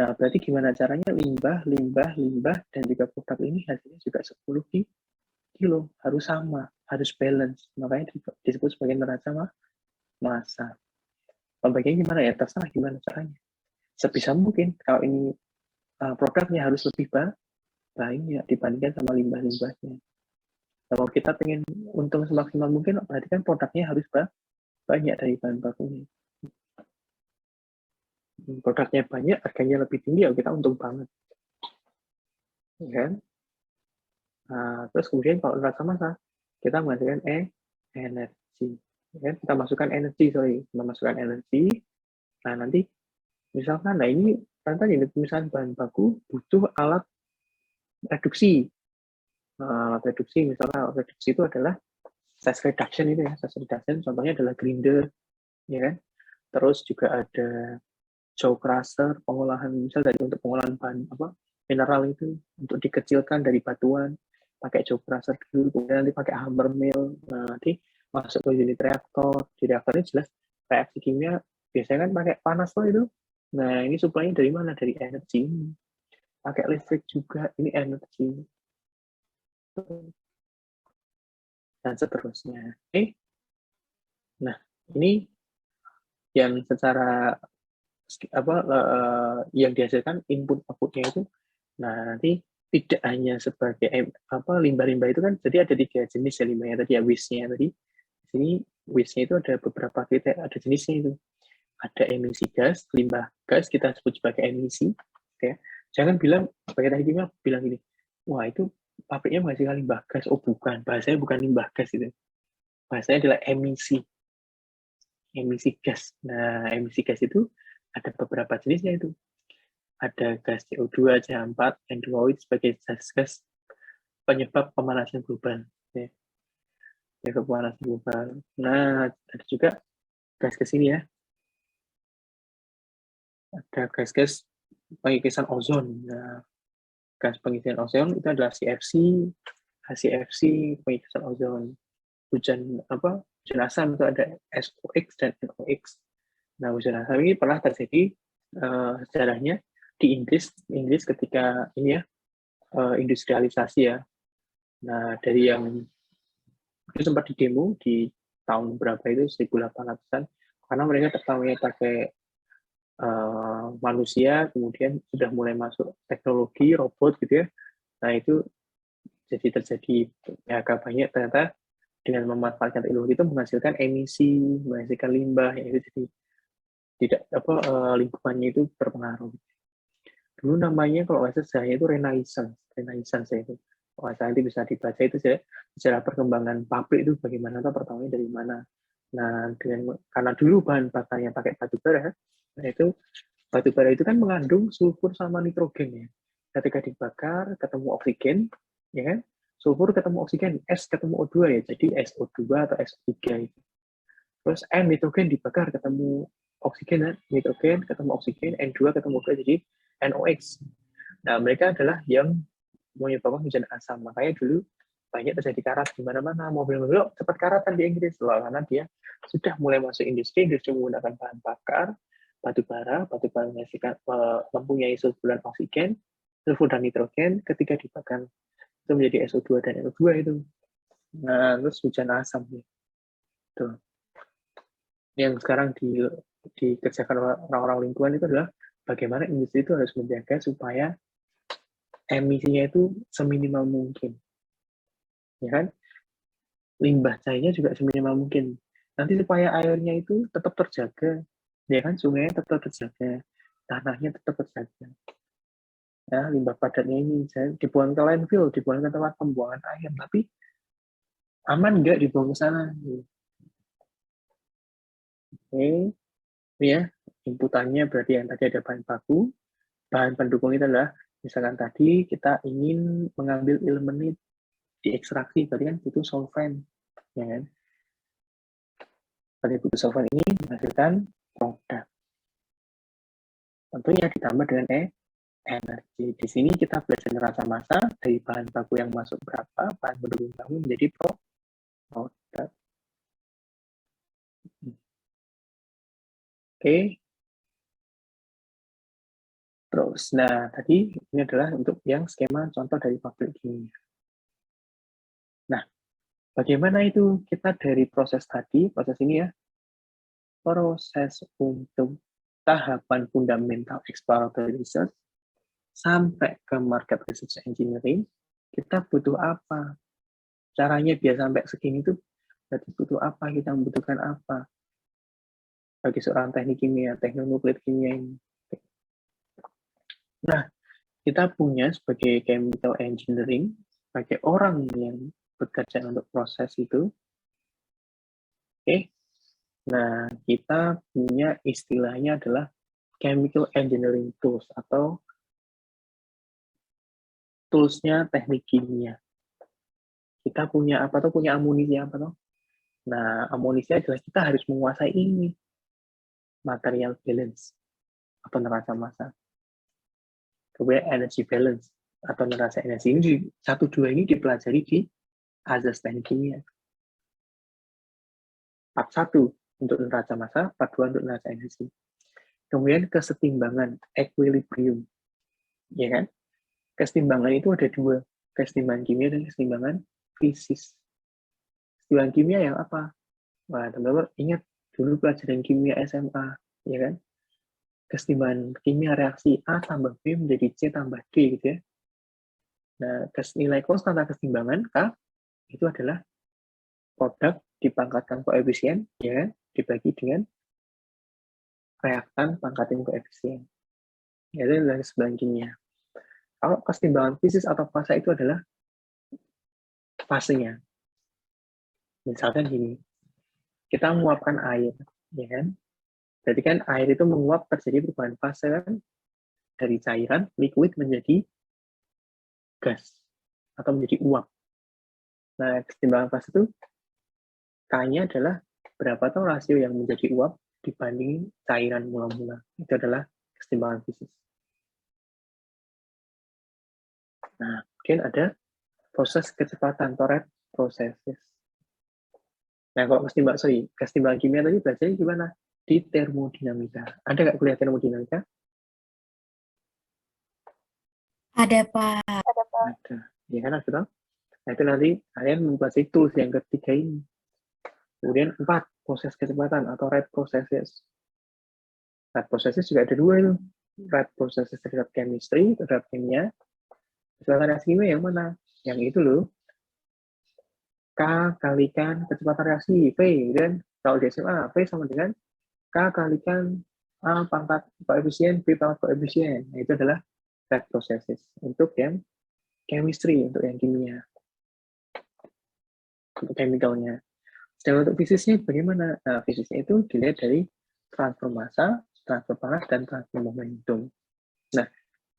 Nah, berarti gimana caranya limbah, dan juga produk ini hasilnya juga 10 kilo. Harus sama, harus balance. Makanya disebut sebagai neraca massa. Pembagiannya gimana ya? Terserah gimana caranya. Sebisa mungkin, kalau ini produknya harus lebih banyak dibandingkan sama limbah-limbahnya. Kalau kita pengen untung semaksimal mungkin, berarti kan produknya harus banyak dari bahan bakunya. Produknya banyak, harganya lebih tinggi, ya kita untung banget. Ya. Nah, terus kemudian kalau neraca massa, kita menghasilkan energi. Ya, kita masukkan energi. Nah, nanti misalkan, ini misalkan bahan baku butuh alat reduksi. Alat reduksi, misalnya alat reduksi itu adalah size reduction itu ya, size reduction contohnya adalah grinder, ya kan? Terus juga ada jaw crusher, pengolahan untuk pengolahan bahan mineral itu untuk dikecilkan dari batuan, pakai jaw crusher dulu, kemudian nanti pakai hammer mill. Nah, nanti masuk ke unit reaktor. Di reaktornya jelas reaksi kimia biasanya kan pakai panas loh itu. Nah, ini suplainya dari mana? Dari energi. Pakai listrik juga, ini energi. Dan seterusnya. Nah, ini yang secara yang dihasilkan input outputnya itu. Nah, nanti tidak hanya sebagai limbah-limbah itu kan, jadi ada 3 jenis ya limbahnya tadi ya, waste-nya tadi. Di sini waste-nya itu ada beberapa kriteria, ada jenisnya itu. Ada emisi gas, limbah gas kita sebut sebagai emisi. Ya. Jangan bilang sebagai teknik kimia bilang gini, wah itu pabriknya menghasilkan limbah gas. Oh bukan, bahasanya bukan limbah gas itu. Bahasanya adalah emisi gas. Nah, emisi gas itu ada beberapa jenisnya itu. Ada gas CO2, CH4, N2O sebagai gas penyebab pemanasan global. Ya. Pemanasan global. Nah, ada juga gas-gas ini ya. Ada gas-gas pengisian ozon. Nah, gas pengisian ozon itu adalah CFC, HCFC, pengisian ozon. Hujan asam itu ada SOX dan NOx. Nah, hujan asam ini pernah terjadi sejarahnya di Inggris ketika ini ya industrialisasi ya. Nah, dari yang itu sempat didemo di tahun berapa itu 1800-an karena mereka pertamanya pakai manusia, kemudian sudah mulai masuk teknologi robot gitu ya. Nah, itu jadi terjadi agak banyak ternyata dengan memanfaatkan teknologi itu menghasilkan emisi, menghasilkan limbah yang itu jadi tidak lingkungannya itu berpengaruh. Dulu namanya kalau sejarahnya itu Renaissance itu. Kalau nanti bisa dibaca itu sejarah perkembangan pabrik itu bagaimana atau pertamanya dari mana. Nah, karena dulu bahan bakarnya pakai batu bara, nah itu batu bara itu kan mengandung sulfur sama nitrogen ya. Ketika dibakar ketemu oksigen, ya kan? Sulfur ketemu oksigen, S ketemu O2 ya, jadi SO2 atau SO3 itu. Terus nitrogen dibakar ketemu oksigen ya, nitrogen ketemu oksigen, N2 ketemu O2 jadi NOx. Nah, mereka adalah yang menyebabkan hujan asam. Makanya dulu banyak terjadi karat di mana-mana. Mobil-mobil cepat karatan di Inggris loh, karena dia sudah mulai masuk industri menggunakan bahan bakar, batu bara mempunyai sulfur dan oksigen, sulfur dan nitrogen, ketika dibakar itu menjadi SO2 dan NO2 itu. Nah, terus hujan asam. Tuh. yang sekarang dikerjakan orang-orang lingkungan itu adalah bagaimana industri itu harus menjaga supaya emisinya itu seminimal mungkin, ya kan? Limbah cairnya juga seminimal mungkin. Nanti supaya airnya itu tetap terjaga, ya kan? Sungainya tetap terjaga, tanahnya tetap terjaga. Ya, limbah padatnya ini dibuang ke landfill, dibuang ke tempat pembuangan air, tapi aman nggak dibuang ke sana? Oke, ya, inputannya berarti yang tadi ada bahan baku, bahan pendukung itu adalah misalkan tadi kita ingin mengambil elemen diekstraksi, berarti kan butuh solvent, ya kan? Berarti butuh solvent ini menghasilkan produk. Tentunya ditambah dengan energi. Di sini kita belajar neraca massa dari bahan baku yang masuk berapa, bahan pendukung kamu menjadi produk. Oke. Terus, nah tadi ini adalah untuk yang skema contoh dari pabrik kimia. Nah, bagaimana itu kita dari proses tadi, proses ini ya, proses untuk tahapan fundamental exploratory research sampai ke market research engineering, kita butuh apa? Caranya biar sampai segini itu berarti butuh apa? Kita membutuhkan apa? Bagi seorang teknik kimia, teknik nuklir kimia ini. Nah, kita punya sebagai chemical engineering, sebagai orang yang bekerja untuk proses itu, oke. Nah, kita punya istilahnya adalah chemical engineering tools atau tools-nya teknik kimia. Kita punya apa tuh? Punya amunisi apa tuh? Nah, amunisi adalah kita harus menguasai ini, material balance atau neraca massa. Kemudian energy balance atau neraca energi ini satu dua ini dipelajari di azas teknik kimia. Part 1 untuk neraca massa, part 2 untuk neraca energi. Kemudian kesetimbangan, equilibrium, ya kan? Kesetimbangan itu ada dua, kesetimbangan kimia dan kesetimbangan fisis. Kesetimbangan kimia yang apa? Wah, teman-teman ingat dulu pelajaran kimia SMA, ya kan? Kesetimbangan kimia reaksi A tambah B menjadi C tambah D, gitu ya. Nah, nilai konstanta kesetimbangan K itu adalah produk dipangkatkan koefisien, ya kan? Dibagi dengan reaktan pangkatin koefisien. Itu adalah kesetimbangan kimia. Kalau kesetimbangan fisis atau fase itu adalah fasenya. Misalkan gini, kita menguapkan air, ya kan? Berarti kan air itu menguap terjadi perubahan fase kan? Dari cairan, liquid menjadi gas atau menjadi uap. Nah, kesetimbangan fase itu K-nya adalah berapa tuh rasio yang menjadi uap dibanding cairan mula-mula. Itu adalah kesetimbangan fisis. Nah, kemudian ada proses kecepatan atau rate processes. Nah, kalau kesetimbangan kimia tadi belajarnya gimana? Di termodinamika. Ada nggak kuliah termodinamika? Ada, Pak. Ada. Ya kan, ada. Nah, itu nanti kalian mempelajari tools yang ketiga ini. Kemudian 4, proses kecepatan atau rate processes. Rate processes juga ada dua itu. Rate processes terhadap chemistry, terhadap kimia. Kecepatan reaksi kimia yang mana? Yang itu loh. K kalikan kecepatan reaksi, V. Dan kalau di SMA, V sama dengan K kalikan A pangkat koefisien, B pangkat koefisien. Nah, itu adalah rate processes. Untuk yang chemistry, untuk yang kimia. Untuk chemicalnya. Sedangkan untuk fisisnya bagaimana? Nah, fisisnya itu dilihat dari transfer massa, transfer panas, dan transfer momentum. Nah,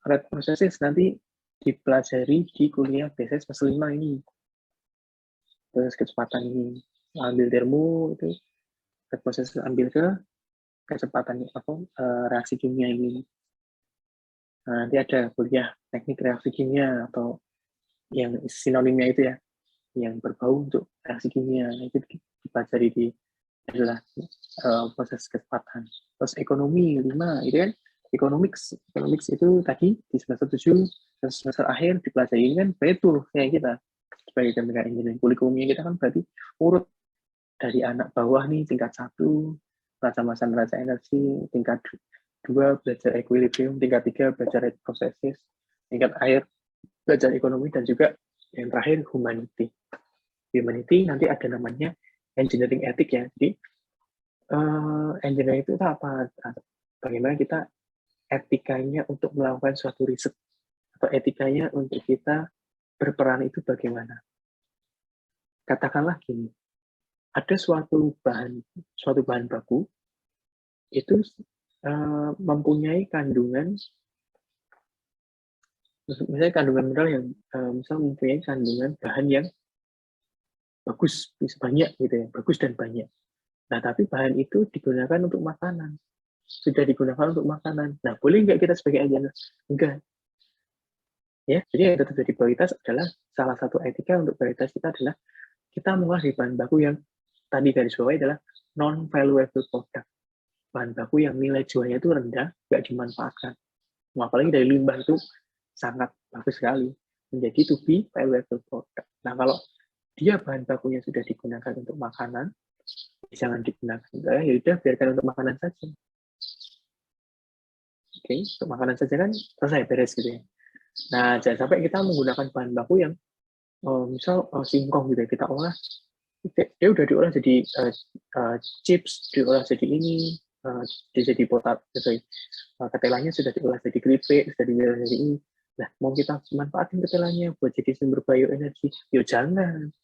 rate processes nanti dipelajari di kuliah biasanya semester 5 ini. Terus kecepatan ini ambil termo itu rate processes ambil ke kecepatan reaksi kimia ini. Nah, nanti ada kuliah teknik reaksi kimia atau yang sinonimnya itu ya, yang berbau untuk reaksi kimia. Itu dipelajari di adalah proses kecepatan. Terus ekonomi 5 itu kan economics itu tadi di semester 7 dan semester akhir dipelajari ini kan betul kayak kita sebagai chemical engineering. Kurikulumnya kita kan berarti urut dari anak bawah nih tingkat 1 masa neraca energi, tingkat 2 belajar equilibrium, tingkat 3 belajar processes, tingkat akhir belajar ekonomi, dan juga yang terakhir humanity. Humanity nanti ada namanya engineering ethic ya. Jadi engineering itu apa? Bagaimana kita etikanya untuk melakukan suatu riset, atau etikanya untuk kita berperan itu bagaimana. Katakanlah gini, ada suatu bahan baku itu mempunyai kandungan, misalnya kandungan mineral yang misal mempunyai kandungan bahan yang bagus, bisa banyak gitu ya, bagus dan banyak. Nah, tapi bahan itu digunakan untuk makanan. Sudah digunakan untuk makanan. Nah, boleh nggak kita sebagai engineer? Enggak. Ya, jadi yang tetap jadi prioritas adalah salah satu etika untuk prioritas kita adalah kita mengolah dari bahan baku yang tadi garis bawah adalah non-valuable product. Bahan baku yang nilai jualnya itu rendah, nggak dimanfaatkan. Apalagi dari limbah itu sangat bagus sekali. Menjadi to be valuable product. Nah, kalau dia bahan bakunya sudah digunakan untuk makanan, jangan digunakan. Ya udah, biarkan untuk makanan saja. Oke, untuk makanan saja kan selesai, beres gitu ya. Nah, jangan sampai kita menggunakan bahan baku yang misal singkong gitu ya, kita olah, dia udah diolah jadi chips, diolah jadi ini, dia jadi ketelanya sudah diolah jadi keripik, sudah diolah jadi ini. Nah, mau kita manfaatin ketelanya buat jadi sumber bioenergi, ya jangan.